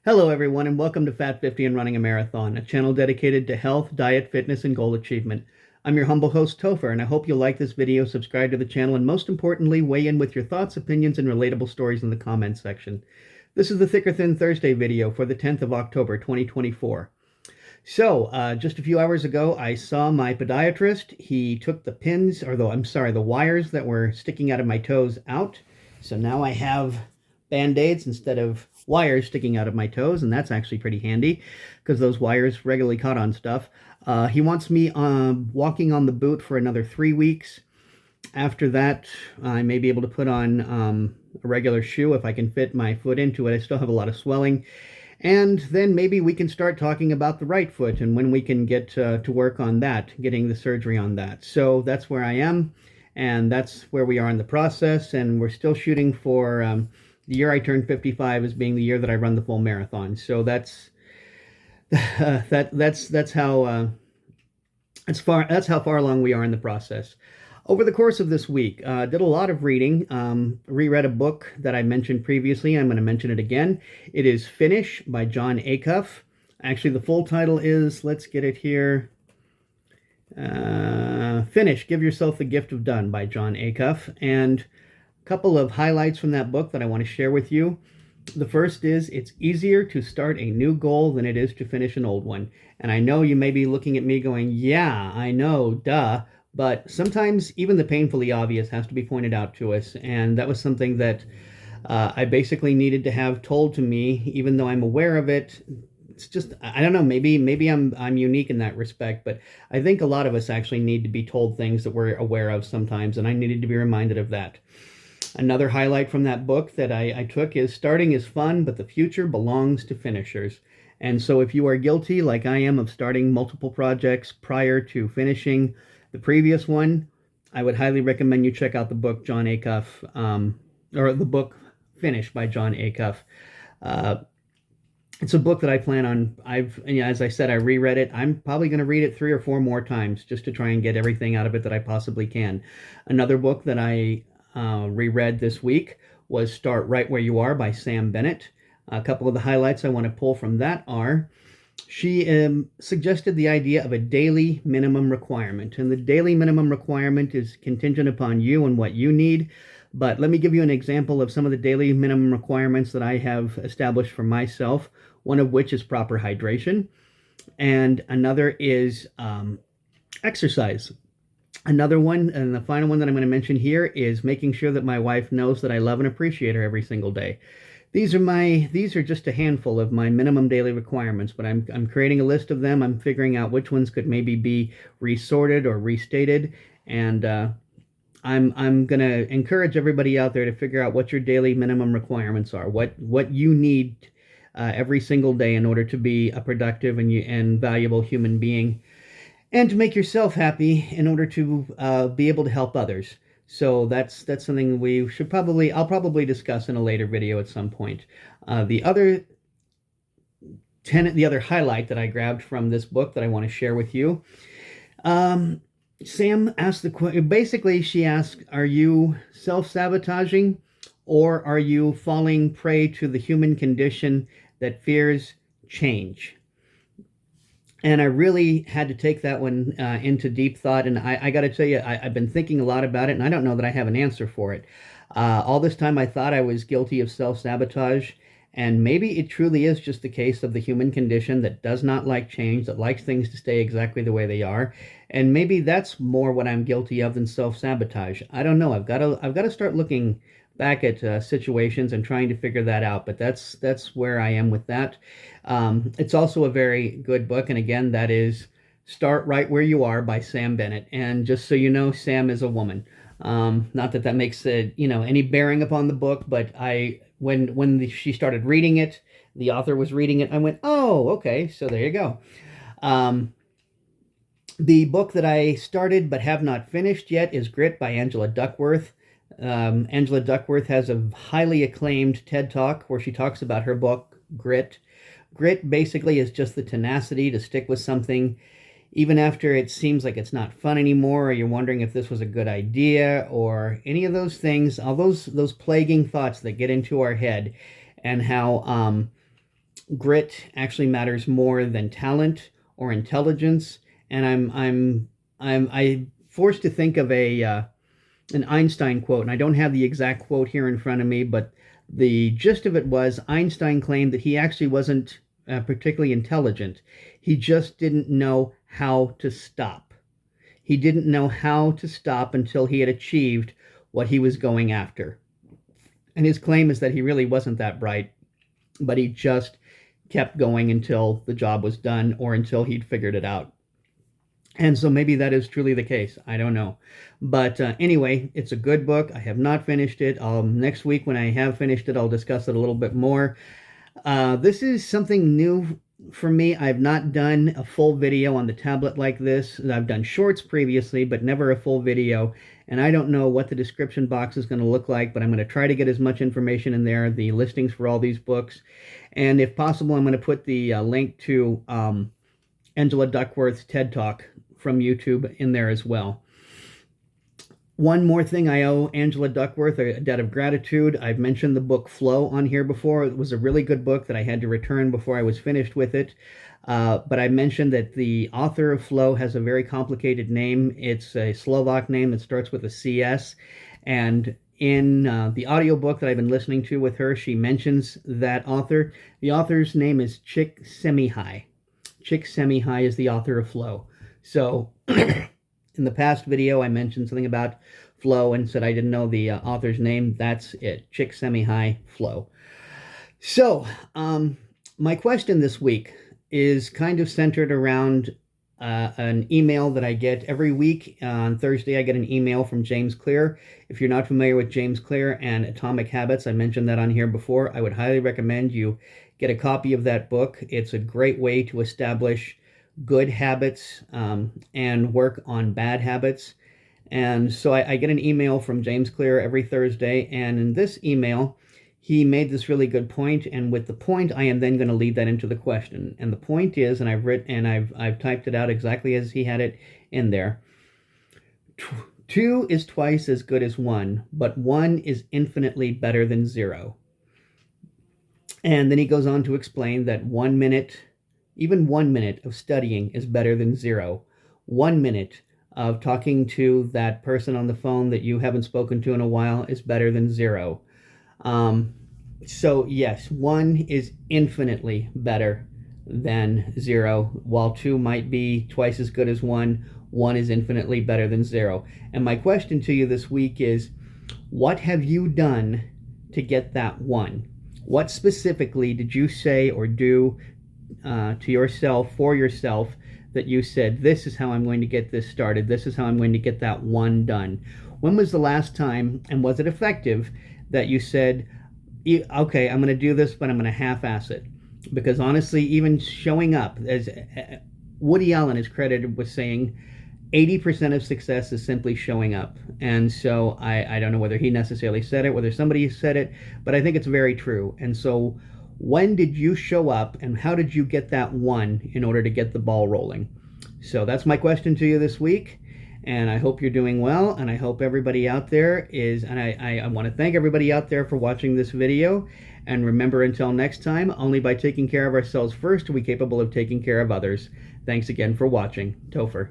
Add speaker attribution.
Speaker 1: Hello, everyone, and welcome to Fat 50 and Running a Marathon, a channel dedicated to health, diet, fitness, and goal achievement. I'm your humble host, Topher, and I hope you'll like this video, subscribe to the channel, and most importantly, weigh in with your thoughts, opinions, and relatable stories in the comments section. This is the Thick or Thin Thursday video for the 10th of October, 2024. So, just a few hours ago, I saw my podiatrist. He took the wires that were sticking out of my toes out. So now I have Band-Aids instead of wires sticking out of my toes, and that's actually pretty handy because those wires regularly caught on stuff. He wants me walking on the boot for another 3 weeks. After that, I may be able to put on a regular shoe if I can fit my foot into it. I still have a lot of swelling. And then maybe we can start talking about the right foot and when we can get to work on that, getting the surgery on that. So that's where I am, and that's where we are in the process. And we're still shooting for the year I turn 55 as being the year that I run the full marathon. So that's that's how far along we are in the process. Over the course of this week, did a lot of reading, reread a book that I mentioned previously. I'm going to mention it again. It is Finish by Jon Acuff. Actually, the full title is, let's get it here, Finish, Give Yourself the Gift of Done by Jon Acuff. And a couple of highlights from that book that I want to share with you. The first is, it's easier to start a new goal than it is to finish an old one. And I know you may be looking at me going, yeah, I know, duh. But sometimes even the painfully obvious has to be pointed out to us. And that was something that I basically needed to have told to me, even though I'm aware of it. It's just, I don't know, maybe I'm unique in that respect, but I think a lot of us actually need to be told things that we're aware of sometimes, and I needed to be reminded of that. Another highlight from that book that I took is, starting is fun, but the future belongs to finishers. And so if you are guilty, like I am, of starting multiple projects prior to finishing the previous one, I would highly recommend you check out the book Jon Acuff, or the book Finish by Jon Acuff. It's a book that I plan on, as I said, I reread it. I'm probably going to read it 3 or 4 more times just to try and get everything out of it that I possibly can. Another book that I reread this week was Start Right Where You Are by Sam Bennett. A couple of the highlights I want to pull from that are, she suggested the idea of a daily minimum requirement. And the daily minimum requirement is contingent upon you and what you need. But let me give you an example of some of the daily minimum requirements that I have established for myself, one of which is proper hydration. And another is exercise. Another one, and the final one that I'm going to mention here, is making sure that my wife knows that I love and appreciate her every single day. These are just a handful of my minimum daily requirements, but I'm creating a list of them. I'm figuring out which ones could maybe be resorted or restated, and I'm going to encourage everybody out there to figure out what your daily minimum requirements are, what you need every single day in order to be a productive and valuable human being, and to make yourself happy in order to be able to help others. So that's something I'll probably discuss in a later video at some point. The other highlight that I grabbed from this book that I want to share with you, Sam asked basically she asked, are you self-sabotaging, or are you falling prey to the human condition that fears change? And I really had to take that one into deep thought. And I got to tell you, I've been thinking a lot about it, and I don't know that I have an answer for it. All this time I thought I was guilty of self-sabotage, and maybe it truly is just the case of the human condition that does not like change, that likes things to stay exactly the way they are. And maybe that's more what I'm guilty of than self-sabotage. I don't know. I've got to start looking back at situations and trying to figure that out. But that's where I am with that. It's also a very good book, and again, that is Start Right Where You Are by Sam Bennett. And just so you know, Sam is a woman. Not that that makes any bearing upon the book, but she started reading it, the author was reading it, I went, oh, okay, so there you go. The book that I started but have not finished yet is Grit by Angela Duckworth. Angela Duckworth has a highly acclaimed TED Talk where she talks about her book, Grit. Grit basically is just the tenacity to stick with something even after it seems like it's not fun anymore, or you're wondering if this was a good idea, or any of those things, all those plaguing thoughts that get into our head, and how grit actually matters more than talent or intelligence. And I'm forced to think of an Einstein quote, and I don't have the exact quote here in front of me, but the gist of it was Einstein claimed that he actually wasn't particularly intelligent. He just didn't know how to stop. He didn't know how to stop until he had achieved what he was going after. And his claim is that he really wasn't that bright, but he just kept going until the job was done or until he'd figured it out. And so maybe that is truly the case. I don't know. But anyway, it's a good book. I have not finished it. Next week, when I have finished it, I'll discuss it a little bit more. This is something new for me. I've not done a full video on the tablet like this. I've done shorts previously, but never a full video. And I don't know what the description box is going to look like, but I'm going to try to get as much information in there, the listings for all these books. And if possible, I'm going to put the link to Angela Duckworth's TED Talk from YouTube in there as well. One more thing I owe Angela Duckworth, a debt of gratitude. I've mentioned the book Flow on here before. It was a really good book that I had to return before I was finished with it. But I mentioned that the author of Flow has a very complicated name. It's a Slovak name that starts with a CS. And in the audiobook that I've been listening to with her, she mentions that author. The author's name is Csikszentmihalyi. Csikszentmihalyi is the author of Flow. So in the past video, I mentioned something about Flow and said I didn't know the author's name. That's it, Csikszentmihalyi Flow. So my question this week is kind of centered around an email that I get every week. On Thursday, I get an email from James Clear. If you're not familiar with James Clear and Atomic Habits, I mentioned that on here before. I would highly recommend you get a copy of that book. It's a great way to establish good habits and work on bad habits. And so I get an email from James Clear every Thursday, and in this email he made this really good point, and with the point I am then going to lead that into the question. And the point is, and I've typed it out exactly as he had it in there, 2 is twice as good as 1, but 1 is infinitely better than 0. And then he goes on to explain that 1 minute, even 1 minute of studying is better than 0. 1 minute of talking to that person on the phone that you haven't spoken to in a while is better than 0. So yes, 1 is infinitely better than 0. While 2 might be twice as good as 1, 1 is infinitely better than 0. And my question to you this week is, what have you done to get that 1? What specifically did you say or do to yourself, for yourself, that you said, this is how I'm going to get this started, this is how I'm going to get that 1 done? When was the last time, and was it effective, that you said, okay, I'm going to do this, but I'm going to half-ass it? Because honestly, even showing up, as Woody Allen is credited with saying, 80% of success is simply showing up. And so I don't know whether he necessarily said it, whether somebody said it, but I think it's very true. And so when did you show up, and how did you get that 1 in order to get the ball rolling? So that's my question to you this week, and I hope you're doing well, and I hope everybody out there is, and I want to thank everybody out there for watching this video. And remember, until next time, only by taking care of ourselves first are we capable of taking care of others. Thanks again for watching. Topher.